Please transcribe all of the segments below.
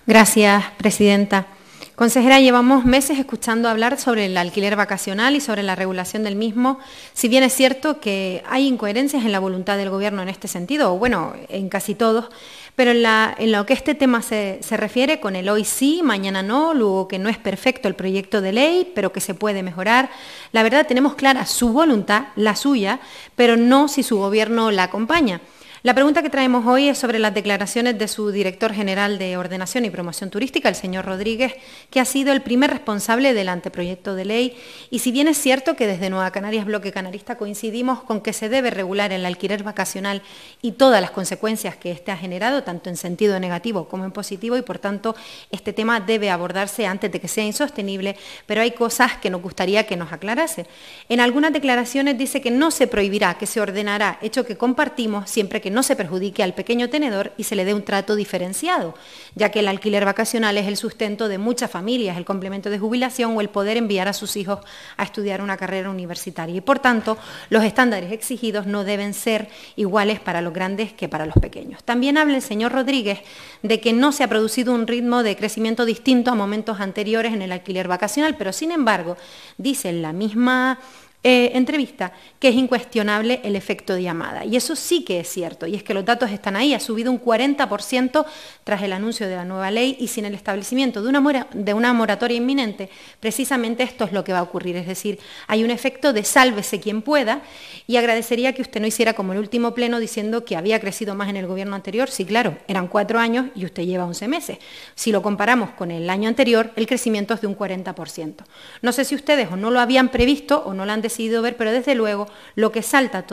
Gracias, presidenta. Consejera, llevamos meses escuchando hablar sobre el alquiler vacacional y sobre la regulación del mismo, si bien es cierto que hay incoherencias en la voluntad del Gobierno en este sentido, o bueno, en casi todos, pero en lo que este tema se refiere, con el hoy sí, mañana no, luego que no es perfecto el proyecto de ley, pero que se puede mejorar, la verdad tenemos clara su voluntad, la suya, pero no si su Gobierno la acompaña. La pregunta que traemos hoy es sobre las declaraciones de su director general de Ordenación y Promoción Turística, el señor Rodríguez, que ha sido el primer responsable del anteproyecto de ley. Y si bien es cierto que desde Nueva Canarias Bloque Canarista coincidimos con que se debe regular el alquiler vacacional y todas las consecuencias que éste ha generado, tanto en sentido negativo como en positivo, y por tanto este tema debe abordarse antes de que sea insostenible, pero hay cosas que nos gustaría que nos aclarase. En algunas declaraciones dice que no se prohibirá, que se ordenará, hecho que compartimos siempre que no se perjudique al pequeño tenedor y se le dé un trato diferenciado, ya que el alquiler vacacional es el sustento de muchas familias, el complemento de jubilación o el poder enviar a sus hijos a estudiar una carrera universitaria. Y por tanto, los estándares exigidos no deben ser iguales para los grandes que para los pequeños. También habla el señor Rodríguez de que no se ha producido un ritmo de crecimiento distinto a momentos anteriores en el alquiler vacacional, pero sin embargo, dice en la misma entrevista que es incuestionable el efecto de llamada. Y eso sí que es cierto, y es que los datos están ahí, ha subido un 40% tras el anuncio de la nueva ley y sin el establecimiento de una moratoria inminente, precisamente esto es lo que va a ocurrir, es decir, hay un efecto de sálvese quien pueda, y agradecería que usted no hiciera como el último pleno diciendo que había crecido más en el gobierno anterior. Sí, claro, eran 4 años y usted lleva 11 meses. Si lo comparamos con el año anterior, el crecimiento es de un 40%. No sé si ustedes o no lo habían previsto o no lo han decidido ver, pero desde luego lo que salta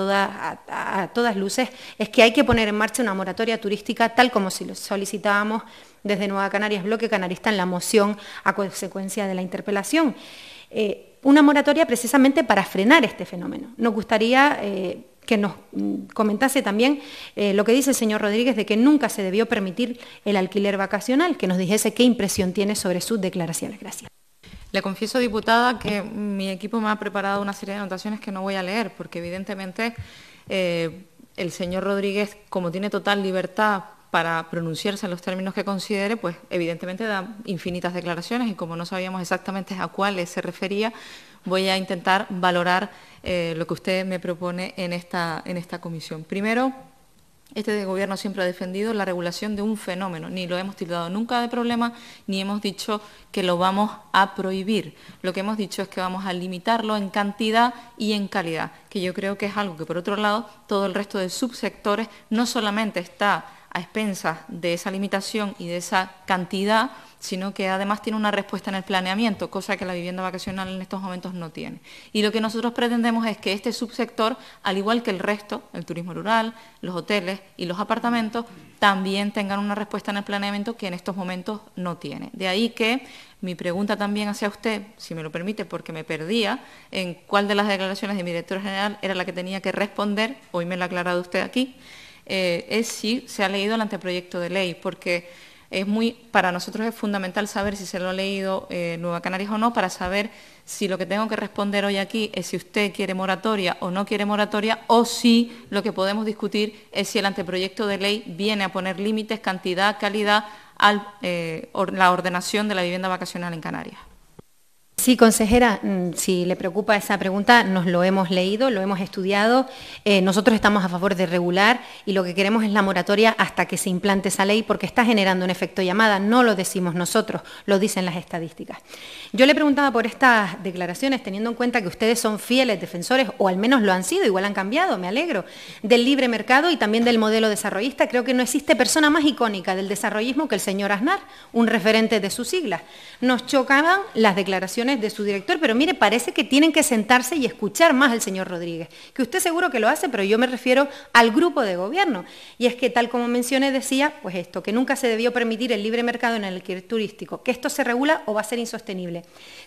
a todas luces es que hay que poner en marcha una moratoria turística tal como si lo solicitábamos desde Nueva Canarias Bloque Canarista en la moción a consecuencia de la interpelación. Una moratoria precisamente para frenar este fenómeno. Nos gustaría que nos comentase también lo que dice el señor Rodríguez de que nunca se debió permitir el alquiler vacacional, que nos dijese qué impresión tiene sobre sus declaraciones. Gracias. Le confieso, diputada, que mi equipo me ha preparado una serie de anotaciones que no voy a leer, porque evidentemente el señor Rodríguez, como tiene total libertad para pronunciarse en los términos que considere, pues evidentemente da infinitas declaraciones y como no sabíamos exactamente a cuáles se refería, voy a intentar valorar lo que usted me propone en esta comisión. Primero, este Gobierno siempre ha defendido la regulación de un fenómeno, ni lo hemos tildado nunca de problema, ni hemos dicho que lo vamos a prohibir. Lo que hemos dicho es que vamos a limitarlo en cantidad y en calidad, que yo creo que es algo que, por otro lado, todo el resto de subsectores no solamente está a expensas de esa limitación y de esa cantidad, sino que además tiene una respuesta en el planeamiento, cosa que la vivienda vacacional en estos momentos no tiene. Y lo que nosotros pretendemos es que este subsector, al igual que el resto, el turismo rural, los hoteles y los apartamentos, también tengan una respuesta en el planeamiento que en estos momentos no tiene. De ahí que mi pregunta también hacia usted, si me lo permite, porque me perdía en cuál de las declaraciones de mi director general era la que tenía que responder, hoy me lo ha aclarado usted aquí, es si se ha leído el anteproyecto de ley, porque para nosotros es fundamental saber si se lo ha leído Nueva Canarias o no, para saber si lo que tengo que responder hoy aquí es si usted quiere moratoria o no quiere moratoria, o si lo que podemos discutir es si el anteproyecto de ley viene a poner límites, cantidad, calidad a la ordenación de la vivienda vacacional en Canarias. Sí, consejera, si le preocupa esa pregunta, nos lo hemos leído, lo hemos estudiado. Nosotros estamos a favor de regular y lo que queremos es la moratoria hasta que se implante esa ley porque está generando un efecto llamada, no lo decimos nosotros, lo dicen las estadísticas. Yo le preguntaba por estas declaraciones, teniendo en cuenta que ustedes son fieles defensores, o al menos lo han sido, igual han cambiado, me alegro, del libre mercado y también del modelo desarrollista. Creo que no existe persona más icónica del desarrollismo que el señor Aznar, un referente de sus siglas. Nos chocaban las declaraciones de su director, pero mire, parece que tienen que sentarse y escuchar más al señor Rodríguez, que usted seguro que lo hace, pero yo me refiero al grupo de gobierno, y es que tal como mencioné decía, pues esto, que nunca se debió permitir el libre mercado en el alquiler turístico, que esto se regula o va a ser insostenible.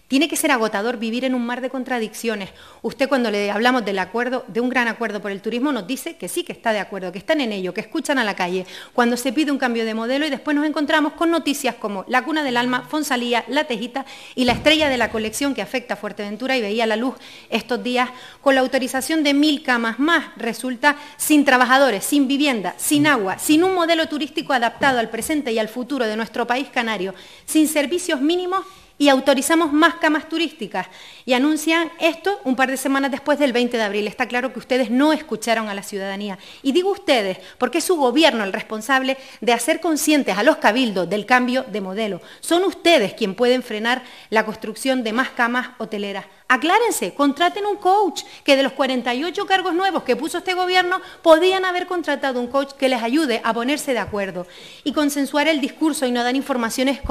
Tiene que ser agotador vivir en un mar de contradicciones. Usted cuando le hablamos del acuerdo, de un gran acuerdo por el turismo, nos dice que sí, que está de acuerdo, que están en ello, que escuchan a la calle, cuando se pide un cambio de modelo y después nos encontramos con noticias como la Cuna del Alma, Fonsalía, La Tejita y la Estrella de la la colección que afecta a Fuerteventura y veía la luz estos días, con la autorización de 1000 camas más, resulta sin trabajadores, sin vivienda, sin agua, sin un modelo turístico adaptado al presente y al futuro de nuestro país canario, sin servicios mínimos, y autorizamos más camas turísticas. Y anuncian esto un par de semanas después del 20 de abril. Está claro que ustedes no escucharon a la ciudadanía. Y digo ustedes, porque es su gobierno el responsable de hacer conscientes a los cabildos del cambio de modelo. Son ustedes quienes pueden frenar la construcción de más camas hoteleras. Aclárense, contraten un coach, que de los 48 cargos nuevos que puso este gobierno, podían haber contratado un coach que les ayude a ponerse de acuerdo y consensuar el discurso y no dar informaciones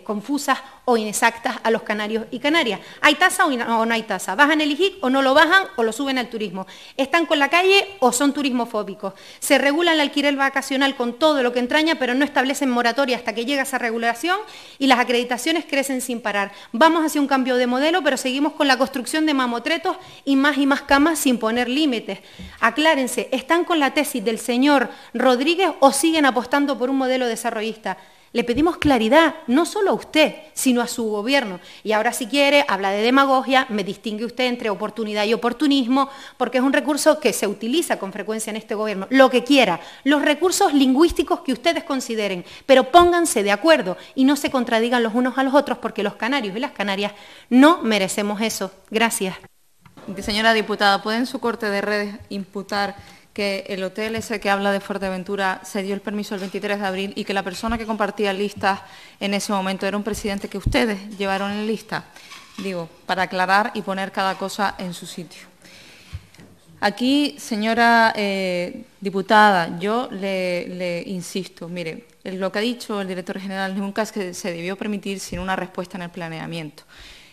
confusas o inexactas a los canarios y canarias. ¿Hay tasa o no hay tasa? ¿Bajan el IGIC o no lo bajan o lo suben al turismo? ¿Están con la calle o son turismofóbicos? Se regula el alquiler vacacional con todo lo que entraña, pero no establecen moratoria hasta que llega esa regulación y las acreditaciones crecen sin parar. Vamos hacia un cambio de modelo, pero seguimos con la construcción de mamotretos y más camas sin poner límites. Aclárense, ¿están con la tesis del señor Rodríguez o siguen apostando por un modelo desarrollista? Le pedimos claridad, no solo a usted, sino a su gobierno. Y ahora, si quiere, habla de demagogia, me distingue usted entre oportunidad y oportunismo, porque es un recurso que se utiliza con frecuencia en este gobierno. Lo que quiera, los recursos lingüísticos que ustedes consideren, pero pónganse de acuerdo y no se contradigan los unos a los otros, porque los canarios y las canarias no merecemos eso. Gracias. Señora diputada, ¿puede en su corte de redes imputar que el hotel ese que habla de Fuerteventura se dio el permiso el 23 de abril y que la persona que compartía listas en ese momento era un presidente que ustedes llevaron en lista? Digo, para aclarar y poner cada cosa en su sitio. Aquí, señora diputada, yo le insisto, mire, lo que ha dicho el director general nunca es que se debió permitir sin una respuesta en el planeamiento.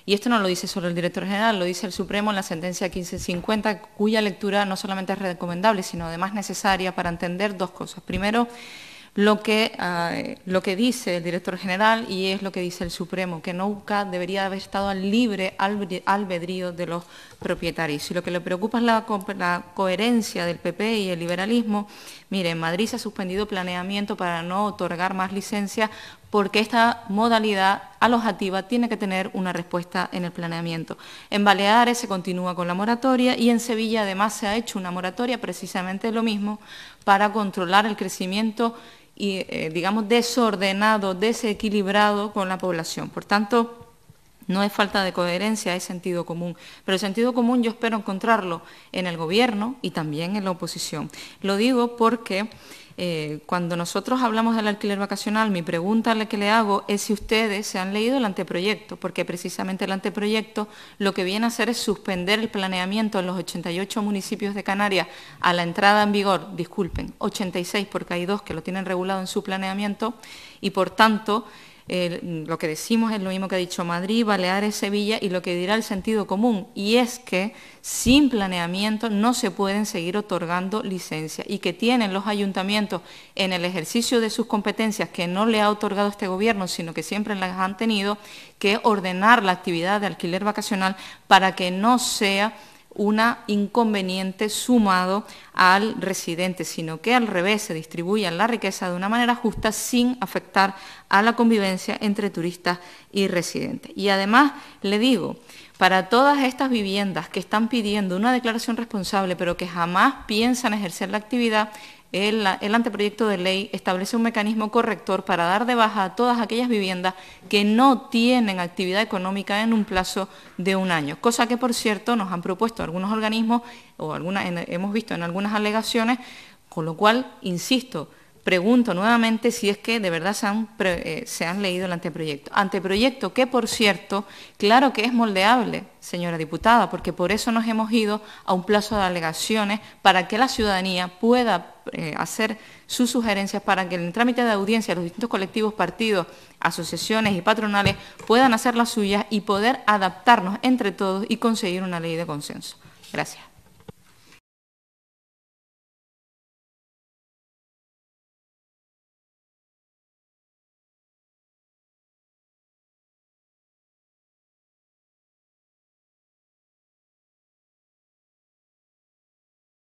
Y esto no lo dice solo el director general, lo dice el Supremo en la sentencia 1550, cuya lectura no solamente es recomendable, sino además necesaria para entender dos cosas. Primero, lo que dice el director general y es lo que dice el Supremo, que nunca debería haber estado al libre albedrío de los propietarios. Si lo que le preocupa es la coherencia del PP y el liberalismo, mire, en Madrid se ha suspendido planeamiento para no otorgar más licencias porque esta modalidad alojativa tiene que tener una respuesta en el planeamiento. En Baleares se continúa con la moratoria y en Sevilla además se ha hecho una moratoria, precisamente lo mismo, para controlar el crecimiento y, digamos, desordenado, desequilibrado con la población. Por tanto, no es falta de coherencia, es sentido común. Pero el sentido común yo espero encontrarlo en el Gobierno y también en la oposición. Lo digo porque cuando nosotros hablamos del alquiler vacacional, mi pregunta que le hago es si ustedes se han leído el anteproyecto, porque precisamente el anteproyecto lo que viene a hacer es suspender el planeamiento en los 88 municipios de Canarias a la entrada en vigor, disculpen, 86 porque hay 2 que lo tienen regulado en su planeamiento y por tanto lo que decimos es lo mismo que ha dicho Madrid, Baleares, Sevilla y lo que dirá el sentido común, y es que sin planeamiento no se pueden seguir otorgando licencias y que tienen los ayuntamientos en el ejercicio de sus competencias que no le ha otorgado este Gobierno, sino que siempre las han tenido, que ordenar la actividad de alquiler vacacional para que no sea un inconveniente sumado al residente, sino que al revés se distribuya la riqueza de una manera justa sin afectar a la convivencia entre turistas y residentes. Y además, le digo, para todas estas viviendas que están pidiendo una declaración responsable, pero que jamás piensan ejercer la actividad, el anteproyecto de ley establece un mecanismo corrector para dar de baja a todas aquellas viviendas que no tienen actividad económica en un plazo de 1 año, cosa que, por cierto, nos han propuesto algunos organismos o hemos visto en algunas alegaciones, con lo cual, insisto, pregunto nuevamente si es que de verdad se han leído el anteproyecto. Anteproyecto que, por cierto, claro que es moldeable, señora diputada, porque por eso nos hemos ido a un plazo de alegaciones para que la ciudadanía pueda hacer sus sugerencias para que en el trámite de audiencia los distintos colectivos, partidos, asociaciones y patronales puedan hacer las suyas y poder adaptarnos entre todos y conseguir una ley de consenso. Gracias.